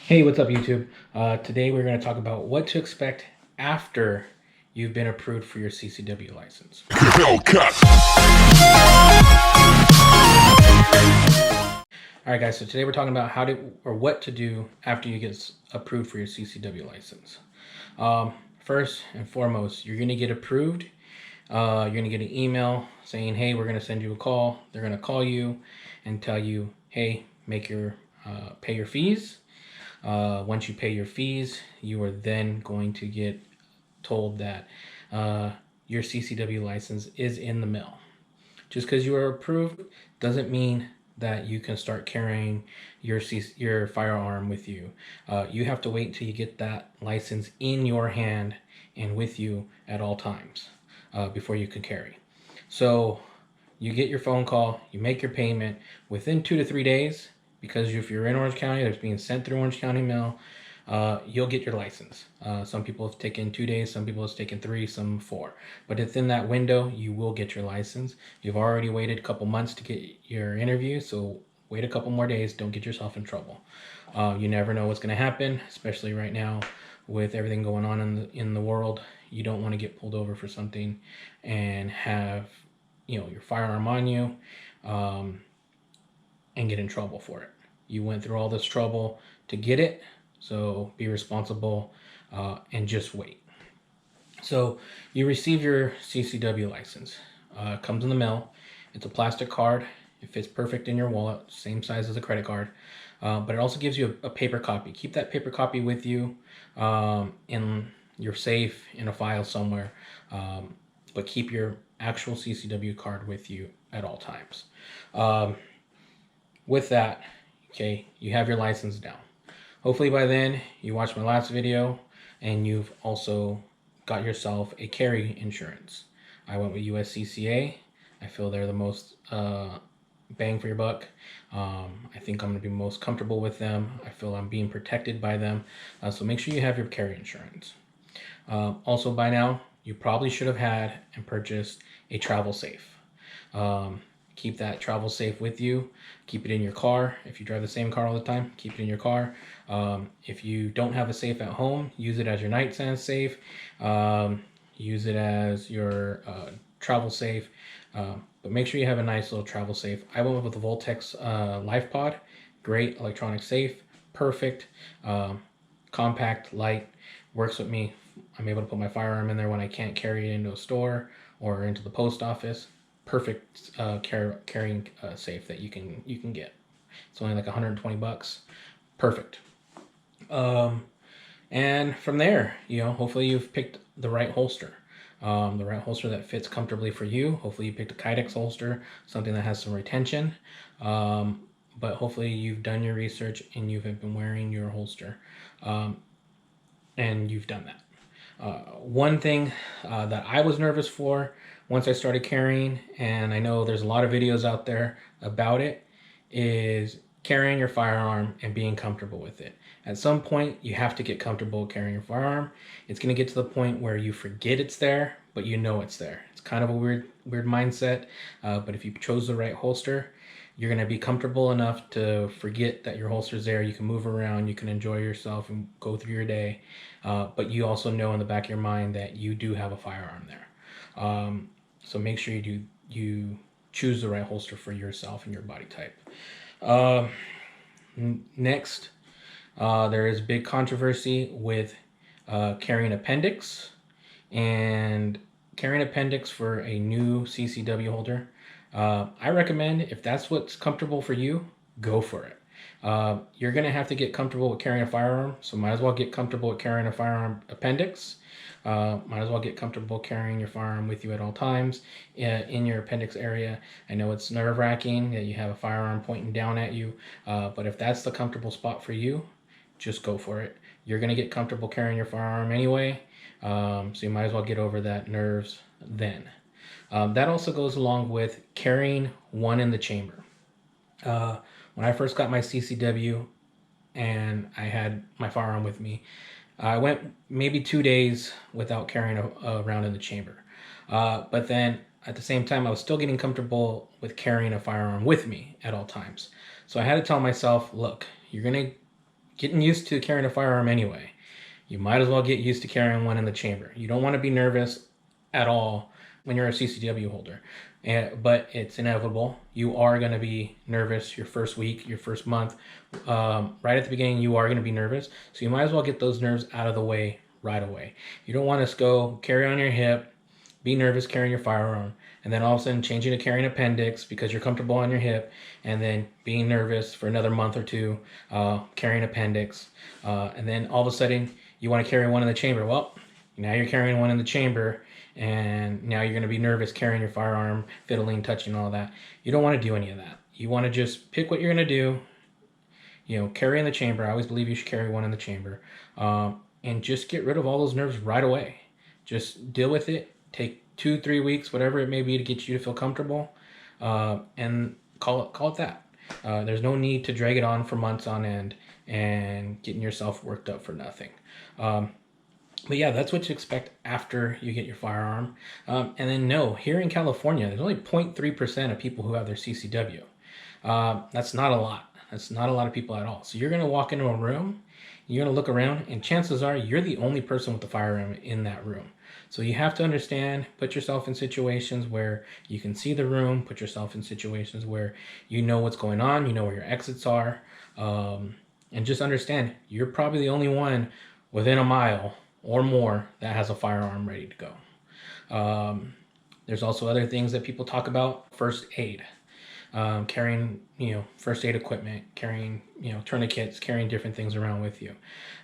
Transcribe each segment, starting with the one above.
Hey, what's up, YouTube? Today we're going to talk about what to expect after you've been approved for your CCW license. All right, guys. So today we're talking about what to do after you get approved for your CCW license. First and foremost, you're going to get approved. You're going to get an email saying, "Hey, we're going to send you a call." They're going to call you and tell you, "Hey, pay your fees." Once you pay your fees, you are then going to get told that your CCW license is in the mail. Just because you are approved doesn't mean that you can start carrying your firearm with you. You have to wait until you get that license in your hand and with you at all times before you can carry. So you get your phone call, you make your payment within 2 to 3 days, because if you're in Orange County, it's being sent through Orange County mail. You'll get your license. Some people have taken 2 days, some people have taken 3, some 4. But within that window, you will get your license. You've already waited a couple months to get your interview, so wait a couple more days. Don't get yourself in trouble. You never know what's going to happen, especially right now with everything going on in the world. You don't want to get pulled over for something and have your firearm on you and get in trouble for it. You went through all this trouble to get it, so be responsible and just wait. So you receive your CCW license. It comes in the mail. It's a plastic card. It fits perfect in your wallet, same size as a credit card. But it also gives you a paper copy. Keep that paper copy with you in your safe, in a file somewhere. But keep your actual CCW card with you at all times. With that, okay, you have your license down. Hopefully by then you watched my last video and you've also got yourself a carry insurance. I went with USCCA. I feel they're the most bang for your buck. I think I'm going to be most comfortable with them. I feel I'm being protected by them. So make sure you have your carry insurance. Also, by now, you probably should have had and purchased a travel safe. Keep that travel safe with you. Keep it in your car. If you drive the same car all the time, keep it in your car. If you don't have a safe at home, use it as your nightstand safe. Use it as your travel safe. But make sure you have a nice little travel safe. I went with the Voltex LifePod. Great electronic safe. Perfect. Compact, light. Works with me. I'm able to put my firearm in there when I can't carry it into a store or into the post office. Perfect carrying safe that you can get. It's only like 120 bucks. Perfect. And from there, hopefully you've picked the right holster. The right holster that fits comfortably for you. Hopefully you picked a Kydex holster, something that has some retention. But hopefully you've done your research and you've been wearing your holster. And you've done that. One thing that I was nervous for once I started carrying, and I know there's a lot of videos out there about it, is carrying your firearm and being comfortable with it. At some point, you have to get comfortable carrying your firearm. It's going to get to the point where you forget it's there, but you know it's there. It's kind of a weird mindset, but if you chose the right holster, you're going to be comfortable enough to forget that your holster's there. You can move around, you can enjoy yourself and go through your day, but you also know in the back of your mind that you do have a firearm there. So make sure you choose the right holster for yourself and your body type. Next, there is big controversy with carrying Appendix, and carrying Appendix for a new CCW holder. I recommend, if that's what's comfortable for you, go for it. You're going to have to get comfortable with carrying a firearm, so might as well get comfortable with carrying a firearm Appendix. Might as well get comfortable carrying your firearm with you at all times in your appendix area. I know it's nerve-wracking that you have a firearm pointing down at you, but if that's the comfortable spot for you, just go for it. You're going to get comfortable carrying your firearm anyway, so you might as well get over that nerves then. That also goes along with carrying one in the chamber. When I first got my CCW and I had my firearm with me, I went maybe 2 days without carrying a round in the chamber. But then at the same time, I was still getting comfortable with carrying a firearm with me at all times. So I had to tell myself, look, you're going to getting used to carrying a firearm anyway. You might as well get used to carrying one in the chamber. You don't want to be nervous at all when you're a CCW holder, but it's inevitable. You are going to be nervous your first week, your first month. Right at the beginning, you are going to be nervous. So you might as well get those nerves out of the way right away. You don't want to go carry on your hip, be nervous carrying your firearm, and then all of a sudden changing to carrying appendix because you're comfortable on your hip, and then being nervous for another month or two, carrying appendix, and then all of a sudden you want to carry one in the chamber. Well, now you're carrying one in the chamber, and now you're going to be nervous carrying your firearm, fiddling, touching, all that. You don't want to do any of that. You want to just pick what you're going to do. Carry in the chamber. I always believe you should carry one in the chamber, and just get rid of all those nerves right away. Just deal with it. Take 2-3 weeks, whatever it may be, to get you to feel comfortable, and call it that. There's no need to drag it on for months on end and getting yourself worked up for nothing. But yeah, that's what to expect after you get your firearm. And then here in California, there's only 0.3% of people who have their CCW. That's not a lot. That's not a lot of people at all. So you're going to walk into a room, you're going to look around, and chances are you're the only person with the firearm in that room. So you have to understand, put yourself in situations where you can see the room, put yourself in situations where you know what's going on, you know where your exits are, and just understand you're probably the only one within a mile or more that has a firearm ready to go. There's also other things that people talk about: first aid, carrying first aid equipment, carrying tourniquets, carrying different things around with you.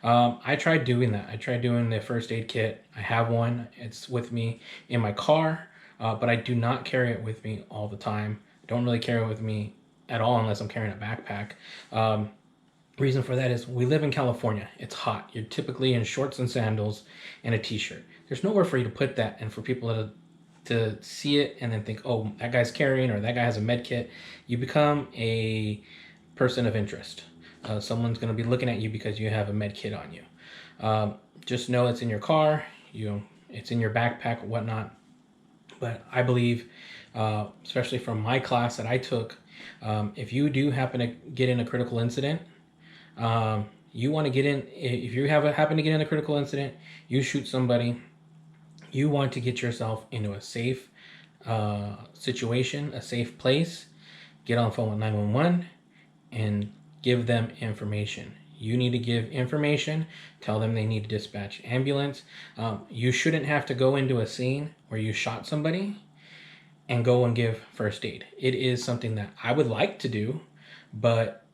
I tried doing that. I tried doing the first aid kit. I have one. It's with me in my car, but I do not carry it with me all the time. I don't really carry it with me at all unless I'm carrying a backpack. Reason for that is we live in California. It's hot. You're typically in shorts and sandals and a t-shirt. There's nowhere for you to put that and for people to see it and then think, oh, that guy's carrying, or that guy has a med kit. You become a person of interest. Someone's going to be looking at you because you have a med kit on you. Just know it's in your car, it's in your backpack or whatnot. But I believe, especially from my class that I took, if you do happen to get in a critical incident, you want to get in, if you happen to get in a critical incident, you shoot somebody, you want to get yourself into a safe situation, a safe place, get on the phone with 911 and give them information. You need to give information, tell them they need to dispatch ambulance. You shouldn't have to go into a scene where you shot somebody and go and give first aid. It is something that I would like to do, but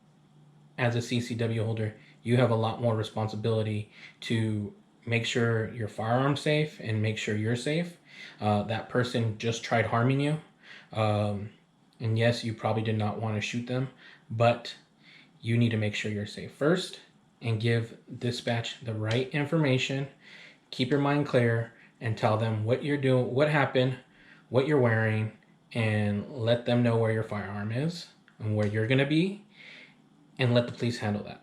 as a CCW holder, you have a lot more responsibility to make sure your firearm's safe and make sure you're safe. That person just tried harming you. And yes, you probably did not want to shoot them, but you need to make sure you're safe first and give dispatch the right information. Keep your mind clear and tell them what you're doing, what happened, what you're wearing, and let them know where your firearm is and where you're going to be, and let the police handle that.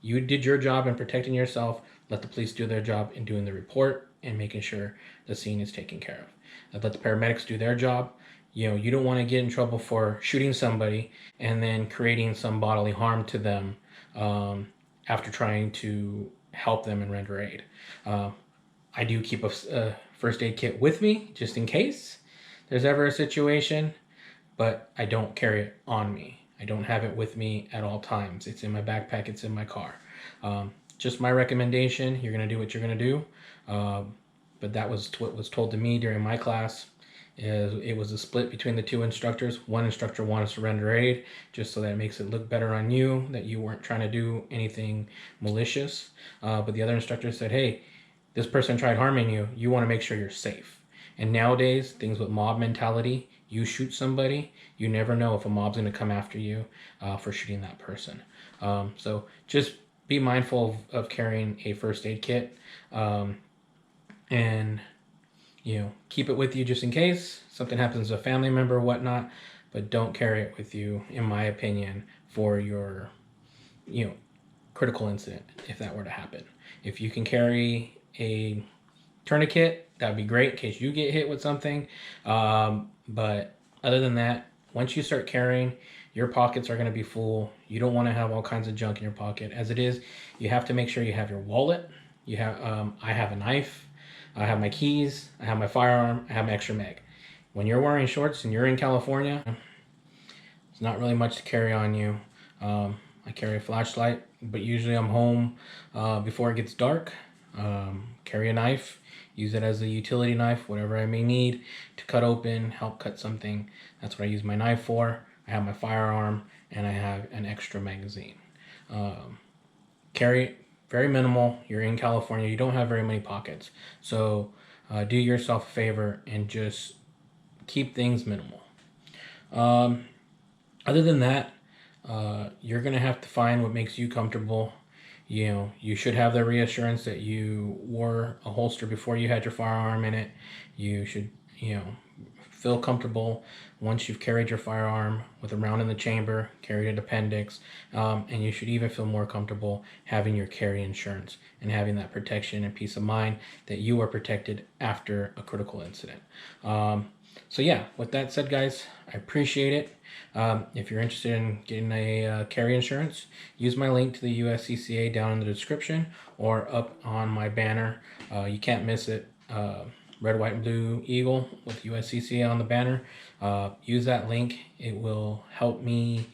You did your job in protecting yourself. Let the police do their job in doing the report and making sure the scene is taken care of. Let the paramedics do their job. You don't want to get in trouble for shooting somebody and then creating some bodily harm to them after trying to help them and render aid. I do keep a first aid kit with me just in case there's ever a situation, but I don't carry it on me. I don't have it with me at all times. It's in my backpack, it's in my car. Just my recommendation, you're gonna do what you're gonna do. But that was what was told to me during my class. It was a split between the two instructors. One instructor wanted to render aid just so that it makes it look better on you, that you weren't trying to do anything malicious. But the other instructor said, hey, this person tried harming you. You want to make sure you're safe. And nowadays, things with mob mentality, you shoot somebody, you never know if a mob's going to come after you for shooting that person. So just be mindful of carrying a first aid kit, and keep it with you just in case something happens to a family member or whatnot, but don't carry it with you, in my opinion, for your critical incident if that were to happen. If you can carry a tourniquet, that'd be great in case you get hit with something. But other than that, once you start carrying, your pockets are going to be full. You don't want to have all kinds of junk in your pocket. As it is, you have to make sure you have your wallet. You have, I have a knife, I have my keys, I have my firearm, I have my extra mag. When you're wearing shorts and you're in California, it's not really much to carry on you. I carry a flashlight, but usually I'm home before it gets dark. Carry a knife, use it as a utility knife, whatever I may need to cut open, help cut something. That's what I use my knife for. I have my firearm, and I have an extra magazine. Carry very minimal. You're in California, you don't have very many pockets. So do yourself a favor and just keep things minimal. Other than that, you're going to have to find what makes you comfortable. You know, you should have the reassurance that you wore a holster before you had your firearm in it. You should, you know, feel comfortable once you've carried your firearm with a round in the chamber, carried an appendix, and you should even feel more comfortable having your carry insurance and having that protection and peace of mind that you are protected after a critical incident. So yeah, with that said, guys, I appreciate it. If you're interested in getting a carry insurance, use my link to the USCCA down in the description or up on my banner. You can't miss it. Red, white, and blue eagle with USCCA on the banner. Use that link. It will help me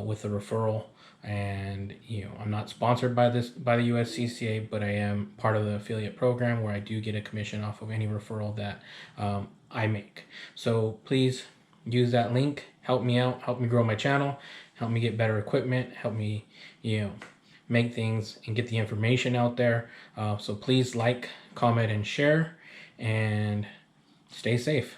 with the referral. And you know, I'm not sponsored by the USCCA, but I am part of the affiliate program where I do get a commission off of any referral that I make. So please use that link. Help me out. Help me grow my channel. Help me get better equipment. Help me, you know, make things and get the information out there. So please like, comment, and share, and stay safe.